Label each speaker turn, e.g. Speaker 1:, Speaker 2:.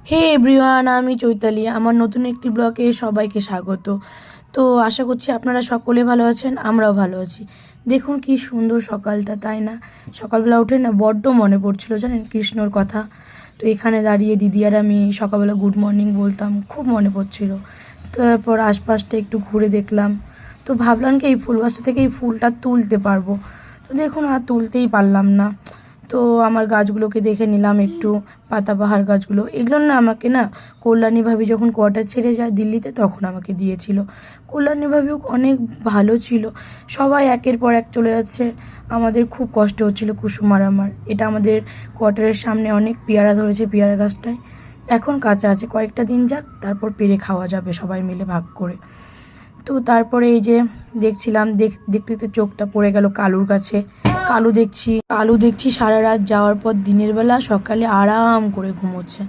Speaker 1: হে everyone, আমি চৈতালি। আমার নতুন একটি ব্লগে সবাইকে স্বাগত। তো আশা করছি আপনারা সকলে ভালো আছেন, আমরাও ভালো আছি। দেখুন কি সুন্দর সকালটা, তাই না? সকালবেলা উঠে না বড্ড মনে পড়ছিল, জানেন, কৃষ্ণর কথা। তো এখানে দাঁড়িয়ে দিদি আর আমি সকালবেলা গুড মর্নিং বলতাম, খুব মনে পড়ছিল। তারপর আশপাশটা একটু ঘুরে দেখলাম। তো ভাবলাম কি এই ফুল গাছটা থেকে এই ফুলটা তুলতে পারবো। তো দেখুন আর তুলতেই পারলাম না। তো আমার গাছগুলোকে দেখে নিলাম একটু, পাতাবাহার গাছগুলো। এগুলো না আমাকে না কল্যাণী ভাবি যখন কোয়ার্টার ছেড়ে যায় দিল্লিতে তখন আমাকে দিয়েছিল। কল্যাণী ভাবিও অনেক ভালো ছিল। সবাই একের পর এক চলে যাচ্ছে, আমাদের খুব কষ্ট হচ্ছিল কুসুম আর আমার। এটা আমাদের কোয়ার্টারের সামনে অনেক পেয়ারা ধরেছে, পেয়ারা গাছটায় এখন কাঁচা আছে, কয়েকটা দিন যাক তারপর পেরে খাওয়া যাবে সবাই মিলে ভাগ করে। তো তারপরে এই যে দেখছিলাম, দেখতে দেখতে চোখটা পড়ে গেল কালুর কাছে। কালু দেখছি সারা রাত যাওয়ার পর দিনের বেলা সকালে আরাম করে ঘুমোচ্ছে।